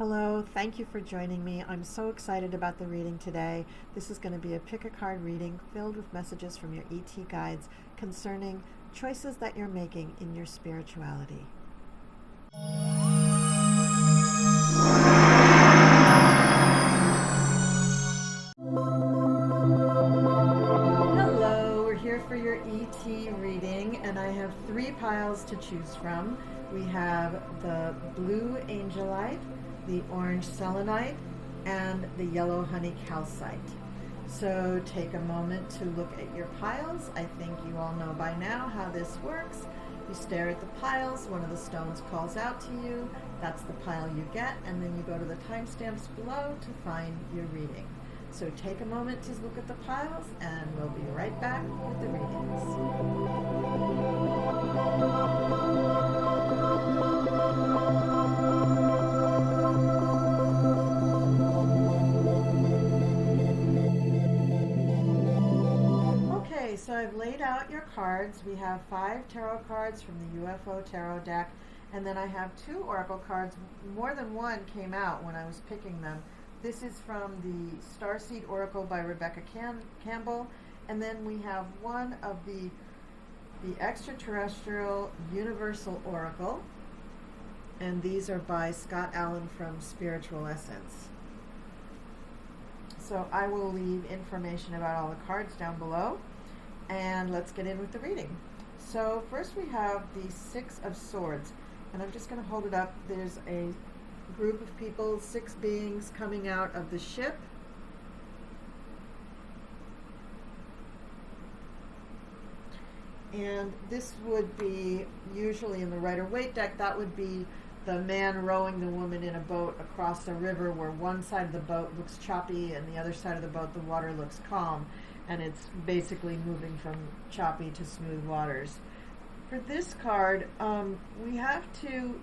Hello, thank you for joining me. I'm so excited about the reading today. This is going to be a pick a card reading filled with messages from your ET guides concerning choices that you're making in your spirituality. Hello, we're here for your ET reading, and I have 3 piles to choose from. We have the blue Angelite, the orange Selenite, and the yellow honey Calcite. So take a moment to look at your piles. I think you all know by now how this works. You stare at the piles, one of the stones calls out to you, that's the pile you get, and then you go to the timestamps below to find your reading. So take a moment to look at the piles, and we'll be right back with the readings. Okay, so I've laid out your cards. We have 5 tarot cards from the UFO tarot deck, and then I have 2 oracle cards. More than one came out when I was picking them. This is from the Starseed Oracle by Rebecca Campbell, and then we have one of the Extra-terrestrial Universal Oracle, and these are by Scott Allen from Spiritual Essence. So I will leave information about all the cards down below, and let's get in with the reading. So first we have the 6 of Swords, and I'm just going to hold it up. There's a group of people, 6 beings coming out of the ship. And this would be, usually in the Rider-Waite deck, that would be the man rowing the woman in a boat across the river, where one side of the boat looks choppy and the other side of the boat, the water looks calm, and it's basically moving from choppy to smooth waters. For this card, we have to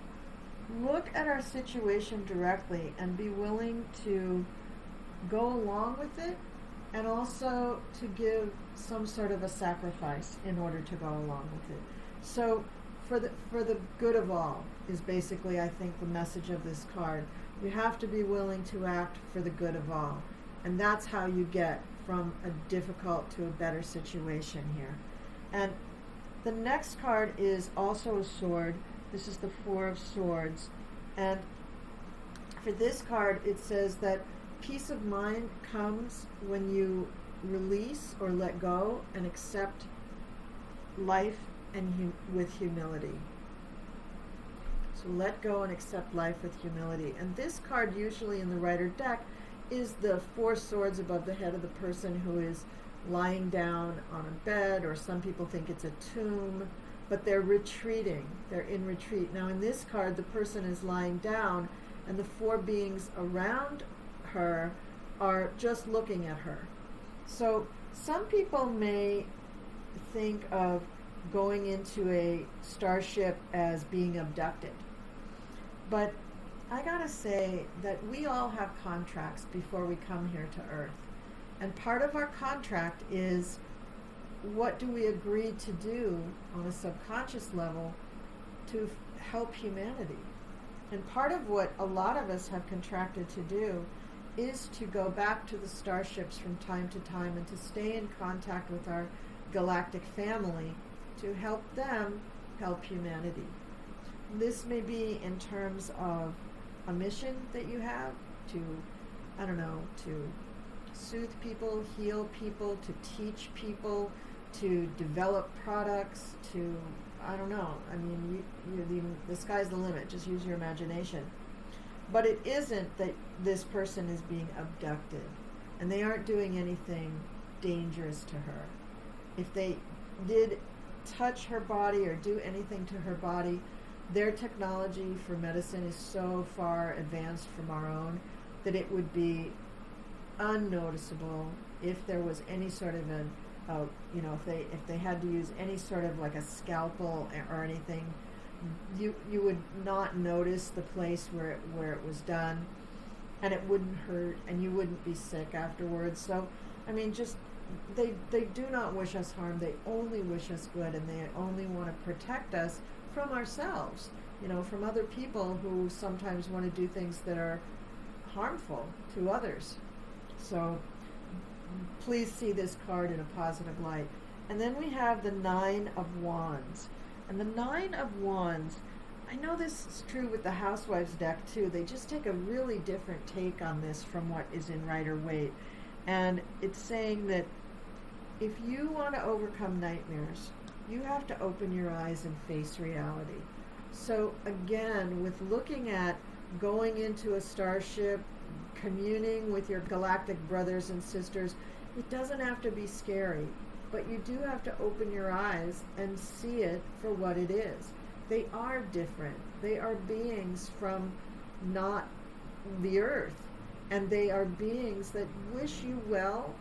look at our situation directly and be willing to go along with it, and also to give some sort of a sacrifice in order to go along with it. So for the good of all is basically, I think, the message of this card. You have to be willing to act for the good of all, and that's how you get from a difficult to a better situation here. And the next card is also a sword. This is the 4 of Swords, and for this card it says that peace of mind comes when you release or let go and accept life and with humility. So let go and accept life with humility. And this card, usually in the Rider deck, is the 4 swords above the head of the person who is lying down on a bed, or some people think it's a tomb, but they're retreating. They're in retreat. Now in this card, the person is lying down, and the 4 beings around her are just looking at her. So some people may think of going into a starship as being abducted, but I gotta say that we all have contracts before we come here to Earth, and part of our contract is, what do we agree to do on a subconscious level to help humanity? And part of what a lot of us have contracted to do is to go back to the starships from time to time and to stay in contact with our galactic family to help them help humanity. This may be in terms of a mission that you have to, I don't know, to soothe people, heal people, to teach people, to develop products, to, I don't know, I mean, the sky's the limit, just use your imagination. But it isn't that this person is being abducted, and they aren't doing anything dangerous to her. If they did touch her body or do anything to her body, their technology for medicine is so far advanced from our own that it would be unnoticeable if there was any sort of if they had to use any sort of like a scalpel or anything, you would not notice the place where it was done, and it wouldn't hurt, and you wouldn't be sick afterwards. So, I mean, just they do not wish us harm. They only wish us good, and they only want to protect us from ourselves. from other people who sometimes want to do things that are harmful to others. So please see this card in a positive light. And then we have the Nine of Wands. And the Nine of Wands, I know this is true with the Housewives deck too. They just take a really different take on this from what is in Rider-Waite. And it's saying that if you want to overcome nightmares, you have to open your eyes and face reality. So again, with looking at going into a starship, communing with your galactic brothers and sisters, it doesn't have to be scary, but you do have to open your eyes and see it for what it is. They are different. They are beings from not the earth, and they are beings that wish you well,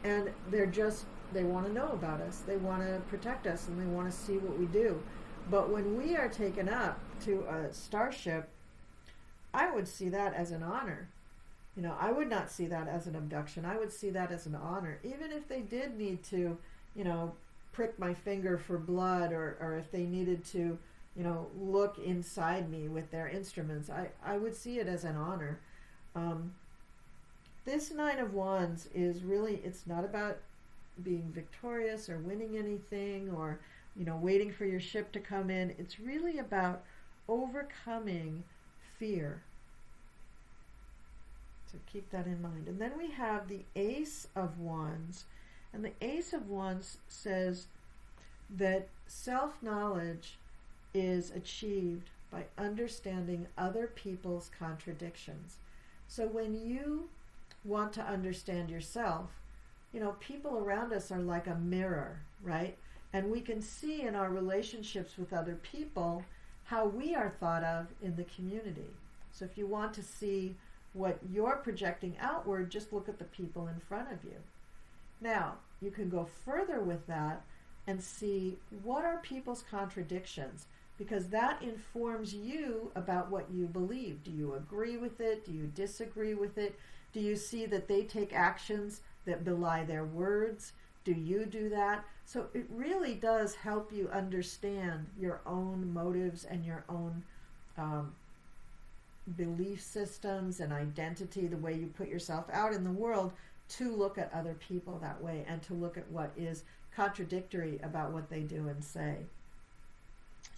and they want to know about us. They want to protect us, and they want to see what we do. But when we are taken up to a starship, I would see that as an honor. I would not see that as an abduction. I would see that as an honor. Even if they did need to, prick my finger for blood, or if they needed to, look inside me with their instruments, I would see it as an honor. This Nine of Wands is really, it's not about being victorious or winning anything or, waiting for your ship to come in. It's really about overcoming fear. So keep that in mind. And then we have the Ace of Wands. And the Ace of Wands says that self-knowledge is achieved by understanding other people's contradictions. So when you want to understand yourself, people around us are like a mirror, right? And we can see in our relationships with other people how we are thought of in the community. So if you want to see what you're projecting outward, just look at the people in front of you. Now, you can go further with that and see what are people's contradictions, because that informs you about what you believe. Do you agree with it? Do you disagree with it? Do you see that they take actions that belie their words? Do you do that? So it really does help you understand your own motives and your own belief systems and identity, the way you put yourself out in the world, to look at other people that way and to look at what is contradictory about what they do and say.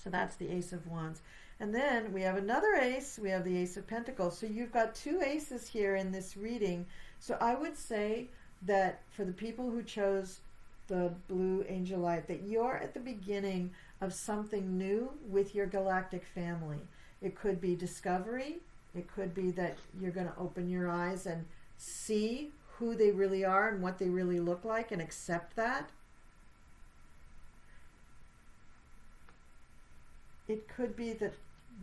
So that's the Ace of Wands. And then we have another ace. We have the Ace of Pentacles. So you've got two aces here in this reading. So I would say that for the people who chose the blue Angelite, that you're at the beginning of something new with your galactic family. It could be discovery. It could be that you're going to open your eyes and see who they really are and what they really look like and accept that. It could be that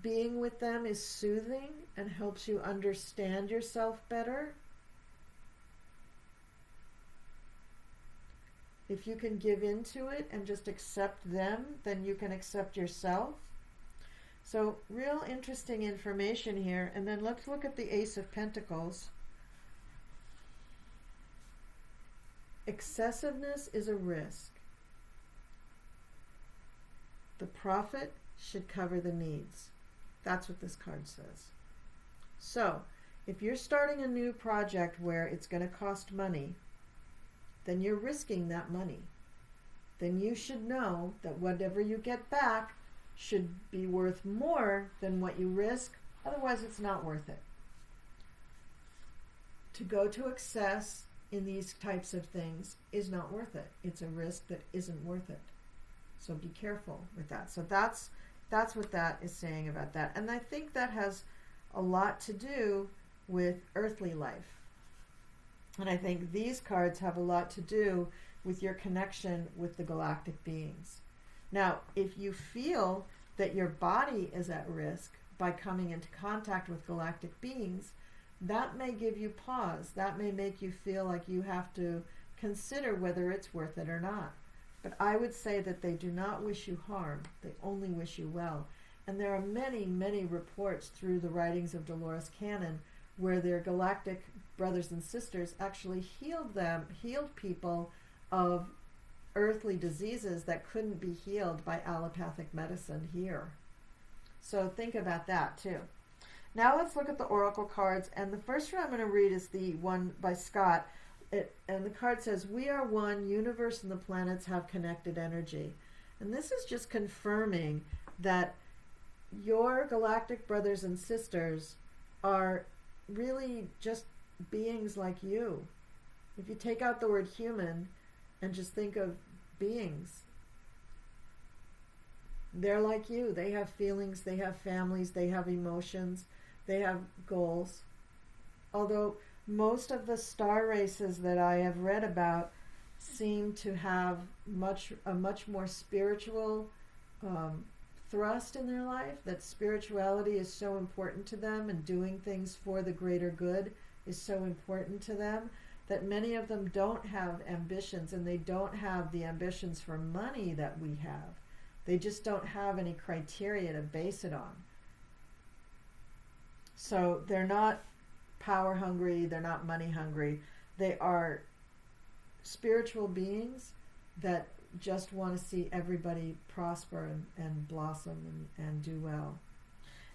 being with them is soothing and helps you understand yourself better. If you can give into it and just accept them, then you can accept yourself. So real interesting information here. And then let's look at the Ace of Pentacles. Excessiveness is a risk. The profit should cover the needs. That's what this card says. So if you're starting a new project where it's going to cost money, then you're risking that money. Then you should know that whatever you get back should be worth more than what you risk. Otherwise, it's not worth it. To go to excess in these types of things is not worth it. It's a risk that isn't worth it. So be careful with that. So that's what that is saying about that. And I think that has a lot to do with earthly life. And I think these cards have a lot to do with your connection with the galactic beings. Now, if you feel that your body is at risk by coming into contact with galactic beings, that may give you pause. That may make you feel like you have to consider whether it's worth it or not. But I would say that they do not wish you harm. They only wish you well. And there are many, many reports through the writings of Dolores Cannon where their galactic brothers and sisters actually healed people of earthly diseases that couldn't be healed by allopathic medicine here. So think about that too. Now let's look at the oracle cards, and the first one I'm going to read is the one by Scott. And the card says, "We are one, universe and the planets have connected energy." And this is just confirming that your galactic brothers and sisters are really just beings like you. If you take out the word human and just think of beings, they're like you. They have feelings, they have families, they have emotions, they have goals. Although most of the star races that I have read about seem to have a much more spiritual thrust in their life, that spirituality is so important to them and doing things for the greater good is so important to them, that many of them don't have ambitions, and they don't have the ambitions for money that we have. They just don't have any criteria to base it on. So they're not power hungry, they're not money hungry. They are spiritual beings that just want to see everybody prosper and blossom and do well.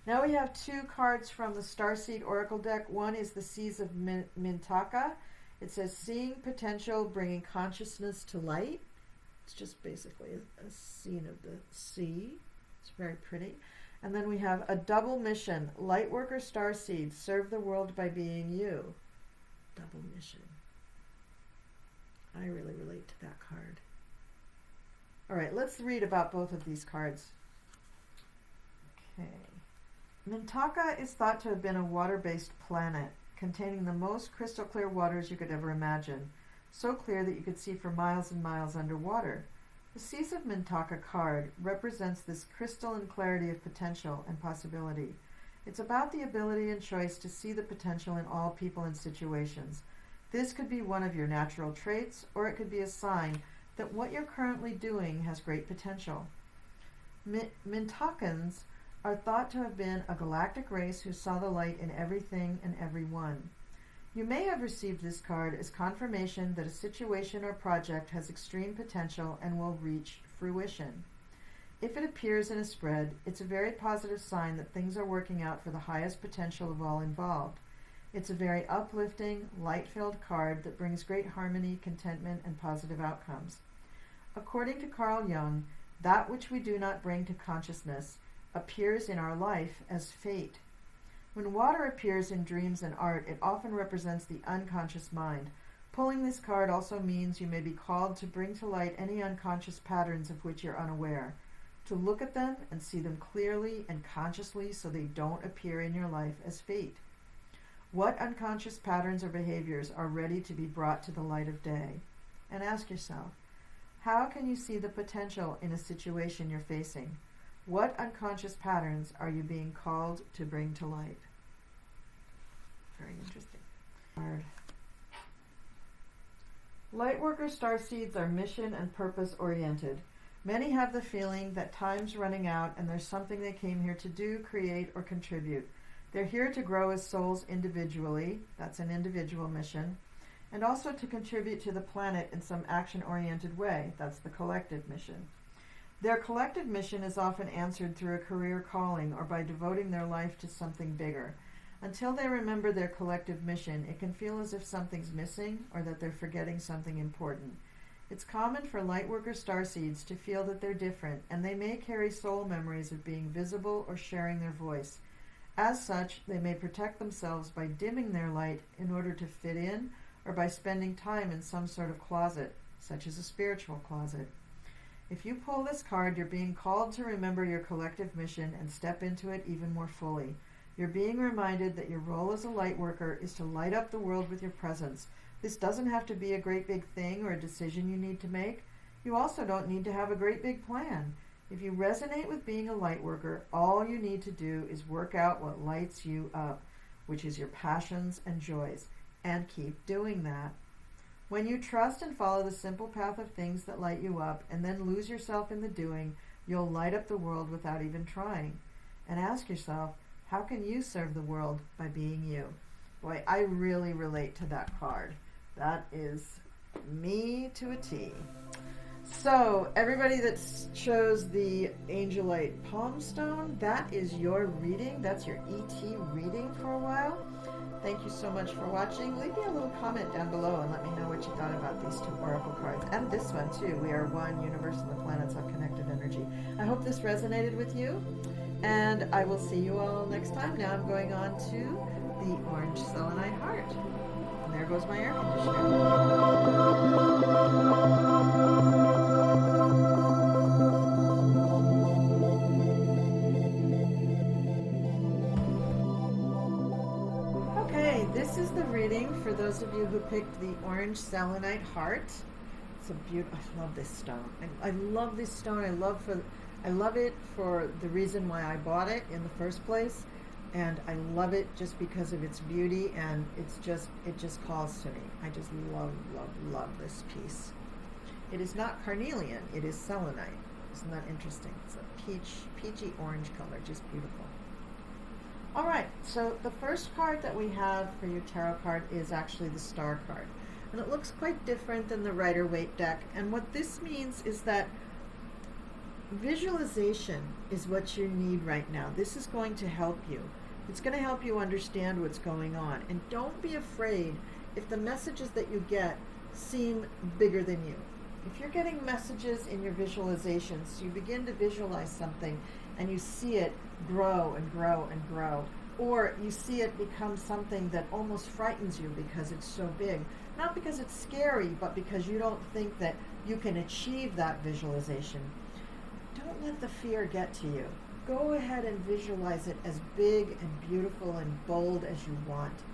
Now we have two cards from the Starseed Oracle deck. One is the Seas of Mintaka. It says, "Seeing potential, bringing consciousness to light." It's just basically a scene of the sea. It's very pretty. And then we have a double mission. "Lightworker Starseed, serve the world by being you." Double mission. I really relate to that card. All right, let's read about both of these cards. Okay. Mintaka is thought to have been a water-based planet containing the most crystal clear waters you could ever imagine, so clear that you could see for miles and miles underwater. The Seas of Mintaka card represents this crystalline clarity of potential and possibility. It's about the ability and choice to see the potential in all people and situations. This could be one of your natural traits, or it could be a sign that what you're currently doing has great potential. Mintakans are thought to have been a galactic race who saw the light in everything and everyone. You may have received this card as confirmation that a situation or project has extreme potential and will reach fruition. If it appears in a spread, it's a very positive sign that things are working out for the highest potential of all involved. It's a very uplifting, light-filled card that brings great harmony, contentment, and positive outcomes. According to Carl Jung, that which we do not bring to consciousness appears in our life as fate. When water appears in dreams and art, it often represents the unconscious mind. Pulling this card also means you may be called to bring to light any unconscious patterns of which you're unaware, to look at them and see them clearly and consciously so they don't appear in your life as fate. What unconscious patterns or behaviors are ready to be brought to the light of day? And ask yourself, how can you see the potential in a situation you're facing? What unconscious patterns are you being called to bring to light? Very interesting. Lightworker starseeds are mission and purpose oriented. Many have the feeling that time's running out and there's something they came here to do, create, or contribute. They're here to grow as souls individually, that's an individual mission, and also to contribute to the planet in some action-oriented way, that's the collective mission. Their collective mission is often answered through a career calling or by devoting their life to something bigger. Until they remember their collective mission, it can feel as if something's missing or that they're forgetting something important. It's common for lightworker starseeds to feel that they're different, and they may carry soul memories of being visible or sharing their voice. As such, they may protect themselves by dimming their light in order to fit in, or by spending time in some sort of closet, such as a spiritual closet. If you pull this card, you're being called to remember your collective mission and step into it even more fully. You're being reminded that your role as a light worker is to light up the world with your presence. This doesn't have to be a great big thing or a decision you need to make. You also don't need to have a great big plan. If you resonate with being a light worker, all you need to do is work out what lights you up, which is your passions and joys, and keep doing that. When you trust and follow the simple path of things that light you up and then lose yourself in the doing, you'll light up the world without even trying. And ask yourself, how can you serve the world by being you? Boy, I really relate to that card. That is me to a T. So, everybody that chose the Angelite Palm Stone, that is your reading. That's your ET reading for a while. Thank you so much for watching. Leave me a little comment down below and let me know what you thought about these two oracle cards. And this one too. We are one universe and the planets have connected energy. I hope this resonated with you. And I will see you all next time. Now I'm going on to the orange selenite heart. And there goes my air conditioner. Okay, this is the reading for those of you who picked the orange selenite heart. It's a beautiful, I love this stone. I love this stone. I love it for the reason why I bought it in the first place. And I love it just because of its beauty, and it just calls to me. I just love this piece. It is not carnelian, it is selenite. Isn't that interesting? It's a peachy orange color, just beautiful. All right, so the first card that we have for your tarot card is actually the star card. And it looks quite different than the Rider-Waite deck. And what this means is that visualization is what you need right now. This is going to help you. It's going to help you understand what's going on. And don't be afraid if the messages that you get seem bigger than you. If you're getting messages in your visualizations, you begin to visualize something and you see it grow and grow and grow. Or you see it become something that almost frightens you because it's so big. Not because it's scary, but because you don't think that you can achieve that visualization. Don't let the fear get to you. Go ahead and visualize it as big and beautiful and bold as you want.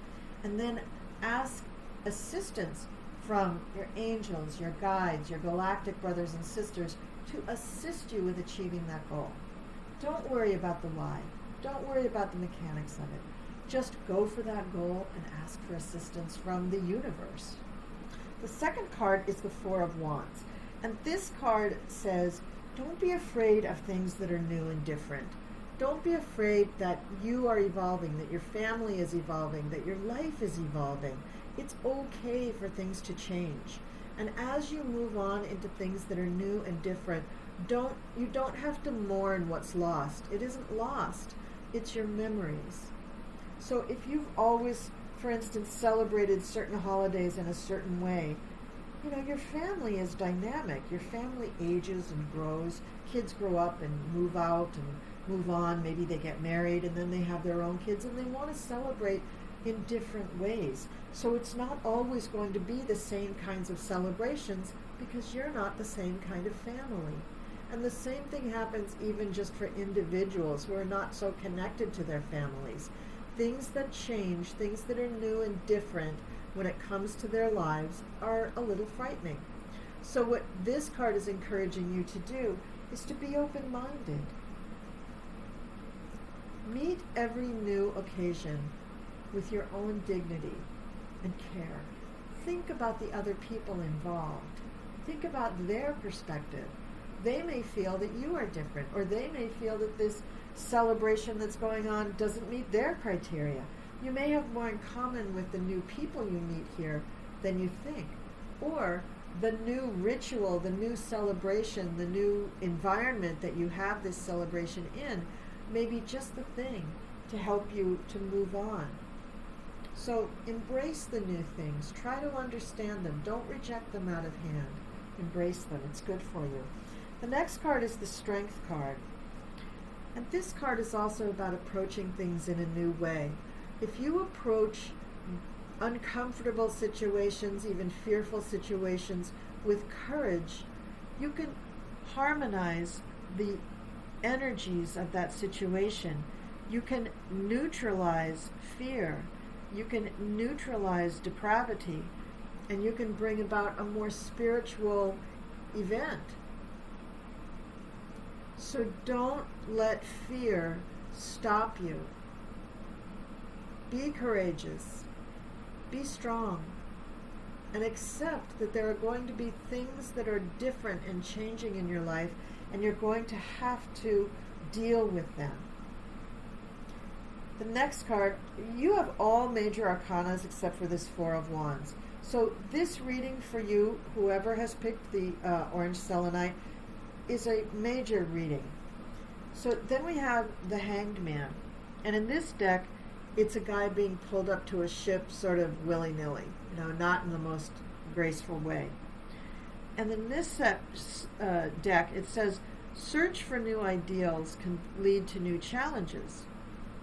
And then ask assistance from your angels, your guides, your galactic brothers and sisters to assist you with achieving that goal. Don't worry about the why. Don't worry about the mechanics of it. Just go for that goal and ask for assistance from the universe. The second card is the Four of Wands. And this card says, don't be afraid of things that are new and different. Don't be afraid that you are evolving, that your family is evolving, that your life is evolving. It's okay for things to change. And as you move on into things that are new and different, you don't have to mourn what's lost. It isn't lost. It's your memories. So if you've always, for instance, celebrated certain holidays in a certain way, you know, your family is dynamic. Your family ages and grows. Kids grow up and move out and move on. Maybe they get married and then they have their own kids and they want to celebrate in different ways. So it's not always going to be the same kinds of celebrations because you're not the same kind of family. And the same thing happens even just for individuals who are not so connected to their families. Things that change, things that are new and different when it comes to their lives are a little frightening. So what this card is encouraging you to do is to be open-minded. Meet every new occasion with your own dignity and care. Think about the other people involved. Think about their perspective. They may feel that you are different, or they may feel that this celebration that's going on doesn't meet their criteria. You may have more in common with the new people you meet here than you think. Or the new ritual, the new celebration, the new environment that you have this celebration in may be just the thing to help you to move on. So embrace the new things. Try to understand them. Don't reject them out of hand. Embrace them. It's good for you. The next card is the Strength card. And this card is also about approaching things in a new way. If you approach uncomfortable situations, even fearful situations, with courage, you can harmonize the energies of that situation. You can neutralize fear. You can neutralize depravity. And you can bring about a more spiritual event. So don't let fear stop you. Be courageous. Be strong. And accept that there are going to be things that are different and changing in your life, and you're going to have to deal with them. The next card, you have all major arcanas except for this Four of Wands. So this reading for you, whoever has picked the orange selenite, is a major reading. So then we have the Hanged Man. And in this deck, it's a guy being pulled up to a ship sort of willy-nilly, not in the most graceful way. And in this deck, it says, search for new ideals can lead to new challenges.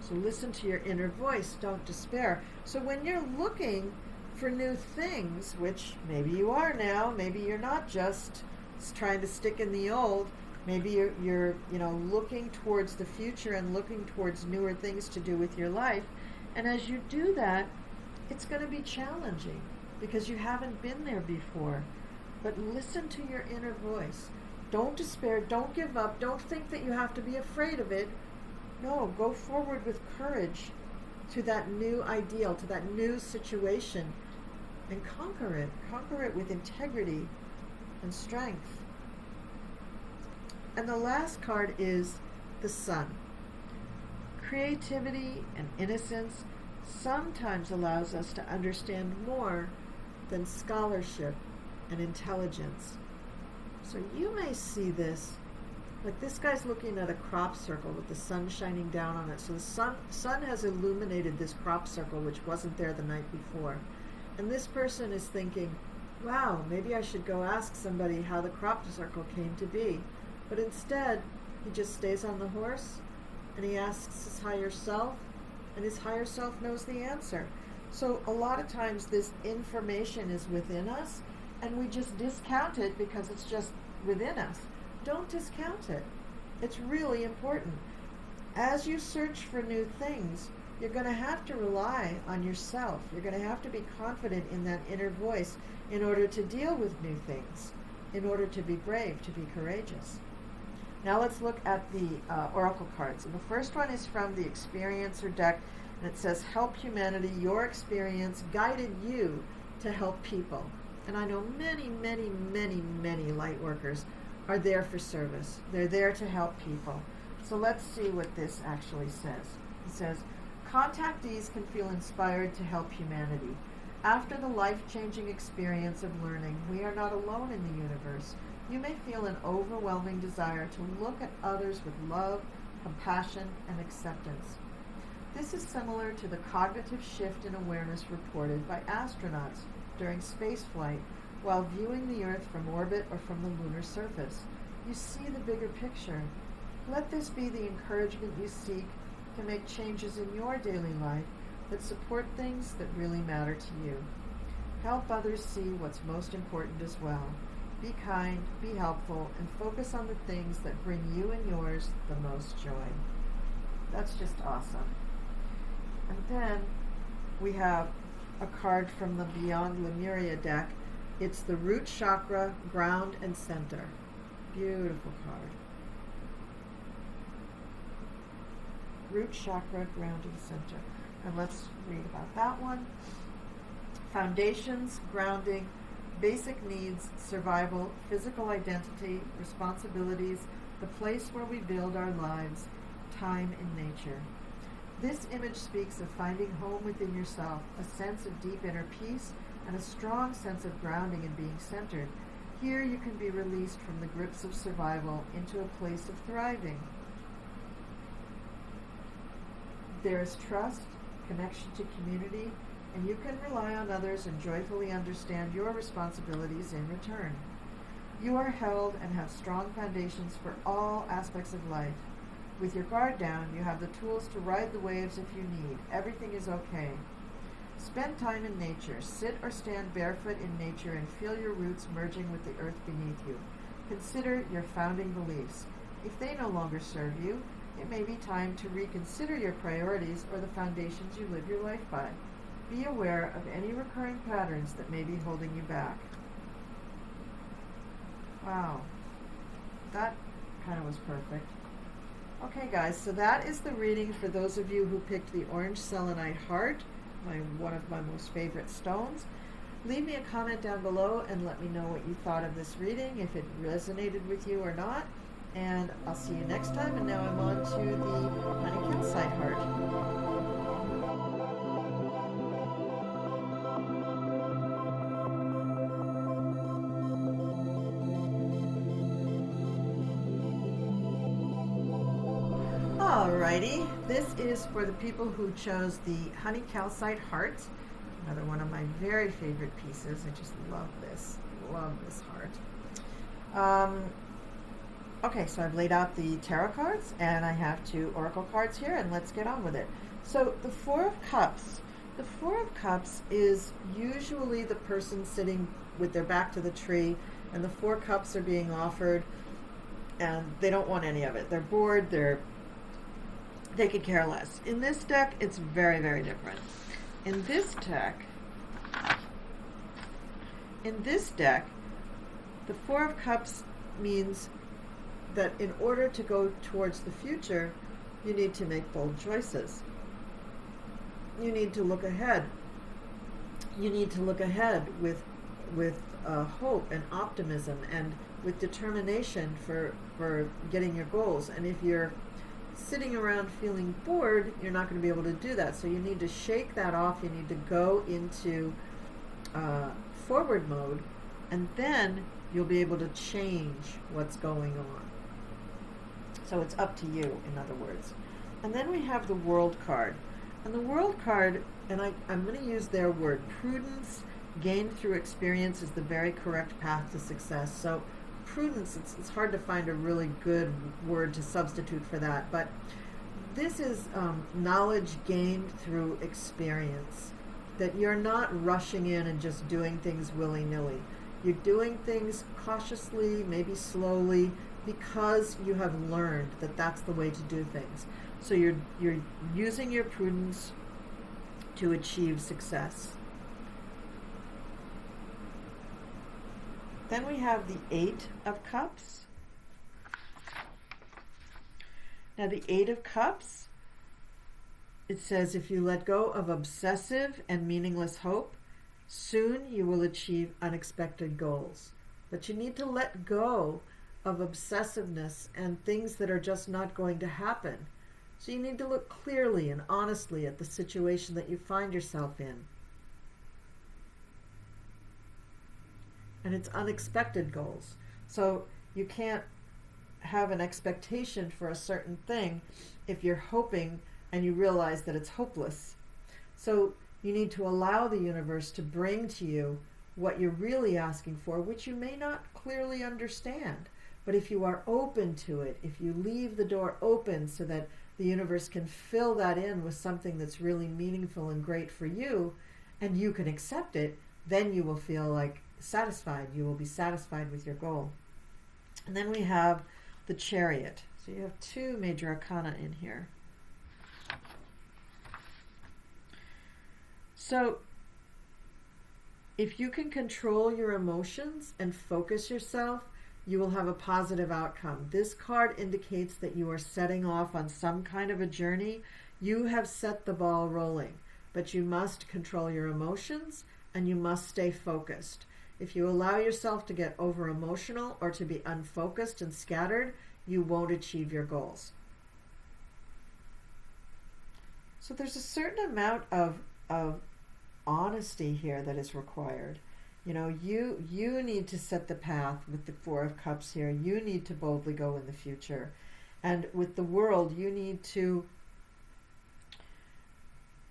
So listen to your inner voice, don't despair. So when you're looking for new things, which maybe you are now, maybe you're not just trying to stick in the old, maybe you're looking towards the future and looking towards newer things to do with your life. And as you do that, it's going to be challenging because you haven't been there before. But listen to your inner voice. Don't despair. Don't give up. Don't think that you have to be afraid of it. No, go forward with courage to that new ideal, to that new situation, and conquer it. Conquer it with integrity and strength. And the last card is the Sun. Creativity and innocence sometimes allows us to understand more than scholarship and intelligence. So you may see this, like this guy's looking at a crop circle with the sun shining down on it. So the sun has illuminated this crop circle, which wasn't there the night before. And this person is thinking, wow, maybe I should go ask somebody how the crop circle came to be. But instead, he just stays on the horse and he asks his higher self, and his higher self knows the answer. So a lot of times this information is within us, and we just discount it because it's just within us. Don't discount it. It's really important. As you search for new things, you're going to have to rely on yourself. You're going to have to be confident in that inner voice in order to deal with new things, in order to be brave, to be courageous. Now let's look at the oracle cards. And the first one is from the Experiencer deck, and it says, help humanity. Your experience guided you to help people. And I know many, many, many, many light workers are there for service. They're there to help people. So let's see what this actually says. It says, contactees can feel inspired to help humanity. After the life-changing experience of learning, we are not alone in the universe. You may feel an overwhelming desire to look at others with love, compassion, and acceptance. This is similar to the cognitive shift in awareness reported by astronauts during spaceflight while viewing the Earth from orbit or from the lunar surface. You see the bigger picture. Let this be the encouragement you seek to make changes in your daily life that support things that really matter to you. Help others see what's most important as well. Be kind, be helpful, and focus on the things that bring you and yours the most joy. That's just awesome. And then we have a card from the Beyond Lemuria deck. It's the Root Chakra, Ground and Center. Beautiful card. Root Chakra, Ground and Center. And let's read about that one. Foundations, grounding, basic needs, survival, physical identity, responsibilities, the place where we build our lives, time in nature. This image speaks of finding home within yourself, a sense of deep inner peace, and a strong sense of grounding and being centered. Here you can be released from the grips of survival into a place of thriving. There is trust, connection to community, and you can rely on others and joyfully understand your responsibilities in return. You are held and have strong foundations for all aspects of life. With your guard down, you have the tools to ride the waves if you need. Everything is okay. Spend time in nature. Sit or stand barefoot in nature and feel your roots merging with the earth beneath you. Consider your founding beliefs. If they no longer serve you, it may be time to reconsider your priorities or the foundations you live your life by. Be aware of any recurring patterns that may be holding you back. Wow. That kind of was perfect. Okay, guys, so that is the reading for those of you who picked the orange selenite heart, one of my most favorite stones. Leave me a comment down below and let me know what you thought of this reading, if it resonated with you or not. And I'll see you next time. And now I'm on to the honey calcite heart. Alrighty, this is for the people who chose the honey calcite heart. Another one of my very favorite pieces. I just love this heart. Okay, so I've laid out the tarot cards, and I have 2 oracle cards here, and let's get on with it. So the Four of Cups. The Four of Cups is usually the person sitting with their back to the tree, and the 4 cups are being offered, and they don't want any of it. They're bored, they could care less. In this deck, it's very, very different. In this deck, the Four of Cups means that in order to go towards the future, you need to make bold choices. You need to look ahead. You need to look ahead with hope and optimism and with determination for getting your goals. And if you're sitting around feeling bored, you're not going to be able to do that. So you need to shake that off. You need to go into forward mode, and then you'll be able to change what's going on. So it's up to you, in other words. And then we have the World card. And the World card, and I'm going to use their word, prudence gained through experience is the very correct path to success. So prudence, it's hard to find a really good word to substitute for that, but this is knowledge gained through experience, that you're not rushing in and just doing things willy-nilly. You're doing things cautiously, maybe slowly, because you have learned that that's the way to do things. So you're using your prudence to achieve success. Then we have the 8 of Cups. Now the 8 of Cups, it says, if you let go of obsessive and meaningless hope, soon you will achieve unexpected goals. But you need to let go of obsessiveness and things that are just not going to happen. So you need to look clearly and honestly at the situation that you find yourself in. And it's unexpected goals. So you can't have an expectation for a certain thing if you're hoping and you realize that it's hopeless. So you need to allow the universe to bring to you what you're really asking for, which you may not clearly understand. But if you are open to it, if you leave the door open so that the universe can fill that in with something that's really meaningful and great for you, and you can accept it, then you will feel like satisfied. You will be satisfied with your goal. And then we have the Chariot. So you have 2 major arcana in here. So if you can control your emotions and focus yourself, you will have a positive outcome. This card indicates that you are setting off on some kind of a journey. You have set the ball rolling, but you must control your emotions and you must stay focused. If you allow yourself to get over emotional or to be unfocused and scattered, you won't achieve your goals. So there's a certain amount of honesty here that is required. You know, you need to set the path with the 4 of Cups here. You need to boldly go in the future. And with the World, you need to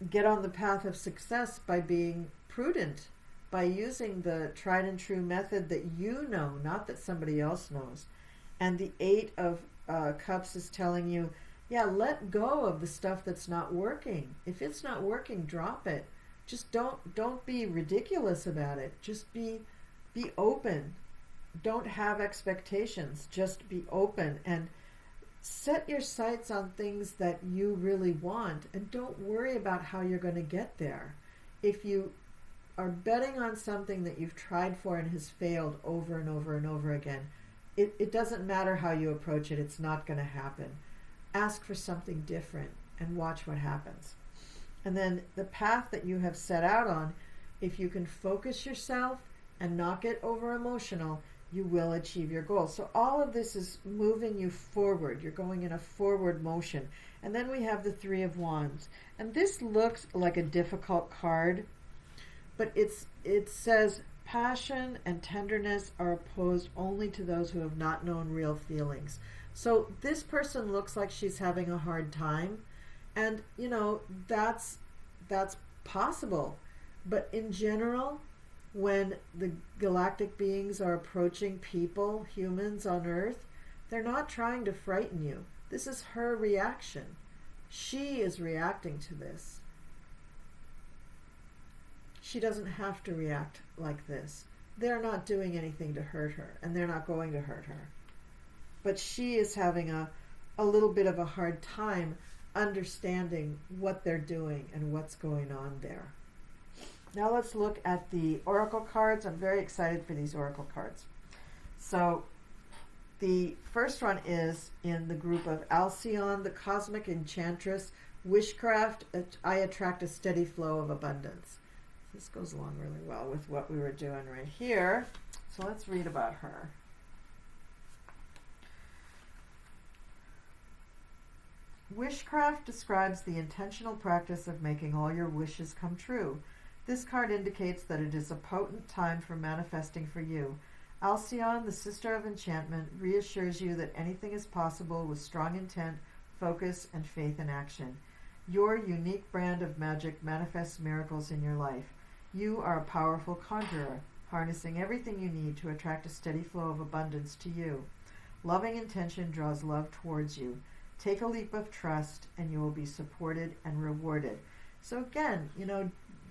get on the path of success by being prudent, by using the tried and true method that you know, not that somebody else knows. And the 8 of Cups is telling you, yeah, let go of the stuff that's not working. If it's not working, drop it. Just don't be ridiculous about it. Just be open. Don't have expectations. Just be open and set your sights on things that you really want, and don't worry about how you're going to get there. If you are betting on something that you've tried for and has failed over and over and over again, it doesn't matter how you approach it. It's not going to happen. Ask for something different and watch what happens. And then the path that you have set out on, if you can focus yourself and not get over emotional, you will achieve your goals. So all of this is moving you forward. You're going in a forward motion. And then we have the 3 of Wands. And this looks like a difficult card, but it says passion and tenderness are opposed only to those who have not known real feelings. So this person looks like she's having a hard time, and that's possible. But in general, when the galactic beings are approaching people, humans on Earth, they're not trying to frighten you. This is her reaction. She is reacting to this. She doesn't have to react like this. They're not doing anything to hurt her, and they're not going to hurt her. But she is having a little bit of a hard time understanding what they're doing and what's going on there. Now let's look at the oracle cards. I'm very excited for these oracle cards. So the first one is in the group of Alcyone, the cosmic enchantress, wishcraft. I attract a steady flow of abundance. This goes along really well with what we were doing right here. So let's read about her. Wishcraft describes the intentional practice of making all your wishes come true. This card indicates that it is a potent time for manifesting for you. Alcyone, the sister of enchantment, reassures you that anything is possible with strong intent, focus, and faith in action. Your unique brand of magic manifests miracles in your life. You are a powerful conjurer, harnessing everything you need to attract a steady flow of abundance to you. Loving intention draws love towards you. Take a leap of trust, and you will be supported and rewarded. So again,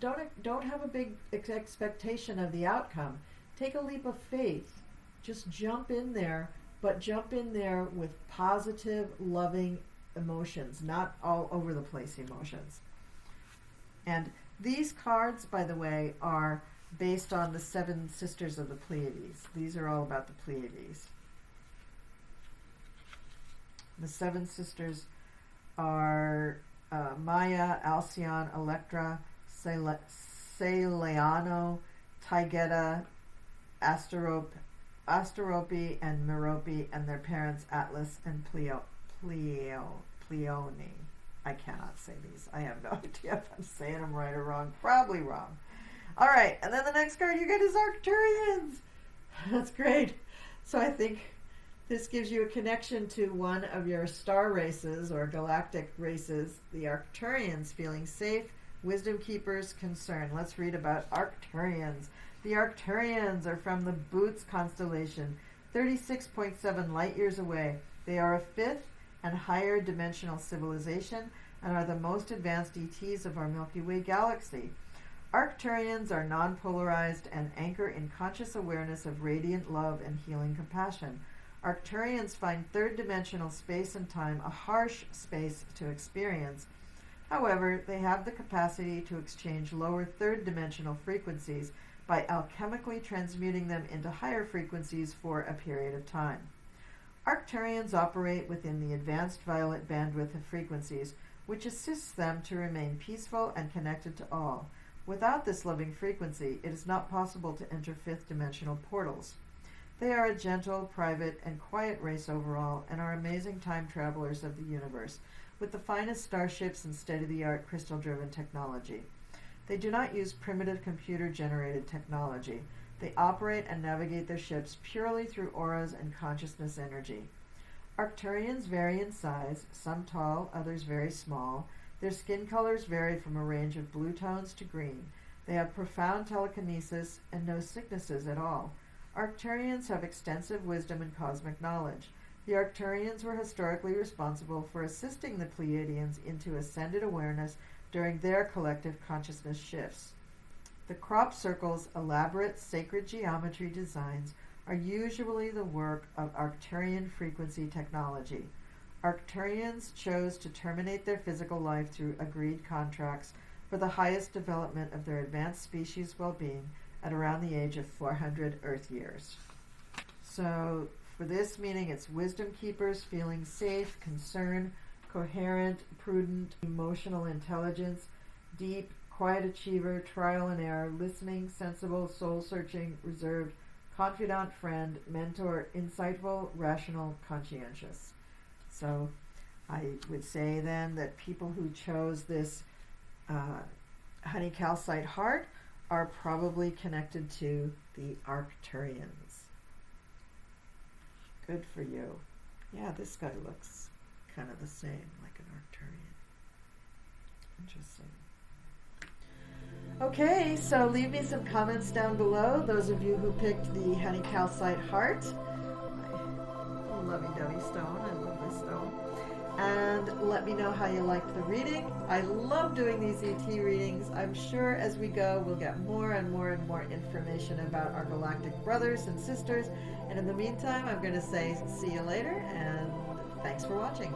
don't have a big expectation of the outcome. Take a leap of faith. Just jump in there, but jump in there with positive, loving emotions, not all over the place emotions. And these cards, by the way, are based on the 7 sisters of the Pleiades. These are all about the Pleiades. The 7 sisters are Maya, Alcyone, Electra, Celeano, Taygeta, Asterope, and Merope, and their parents Atlas and Pleione. I cannot say these. I have no idea if I'm saying them right or wrong. Probably wrong. All right, and then the next card you get is Arcturians. That's great. So I think this gives you a connection to one of your star races or galactic races, the Arcturians, feeling safe, wisdom keepers, concern. Let's read about Arcturians. The Arcturians are from the Boots constellation, 36.7 light years away. They are a 5th and higher dimensional civilization and are the most advanced ETs of our Milky Way galaxy. Arcturians are non-polarized and anchor in conscious awareness of radiant love and healing compassion. Arcturians find third-dimensional space and time a harsh space to experience. However, they have the capacity to exchange lower third-dimensional frequencies by alchemically transmuting them into higher frequencies for a period of time. Arcturians operate within the advanced violet bandwidth of frequencies, which assists them to remain peaceful and connected to all. Without this loving frequency, it is not possible to enter fifth-dimensional portals. They are a gentle, private, and quiet race overall, and are amazing time travelers of the universe, with the finest starships and state-of-the-art crystal-driven technology. They do not use primitive computer-generated technology. They operate and navigate their ships purely through auras and consciousness energy. Arcturians vary in size, some tall, others very small. Their skin colors vary from a range of blue tones to green. They have profound telekinesis and no sicknesses at all. Arcturians have extensive wisdom and cosmic knowledge. The Arcturians were historically responsible for assisting the Pleiadians into ascended awareness during their collective consciousness shifts. The crop circle's elaborate sacred geometry designs are usually the work of Arcturian frequency technology. Arcturians chose to terminate their physical life through agreed contracts for the highest development of their advanced species well-being at around the age of 400 Earth years. So for this meaning, it's wisdom keepers, feeling safe, concern, coherent, prudent, emotional intelligence, deep, quiet achiever, trial and error, listening, sensible, soul-searching, reserved, confidant, friend, mentor, insightful, rational, conscientious. So I would say then that people who chose this honey calcite heart are probably connected to the Arcturians. Good for you. Yeah, this guy looks kind of the same, like an Arcturian. Interesting. Okay, so leave me some comments down below, those of you who picked the honey calcite heart. My lovey-dovey stone, I love this stone. And let me know how you liked the reading. I love doing these ET readings. I'm sure as we go, we'll get more and more and more information about our galactic brothers and sisters. And in the meantime, I'm going to say see you later, and thanks for watching.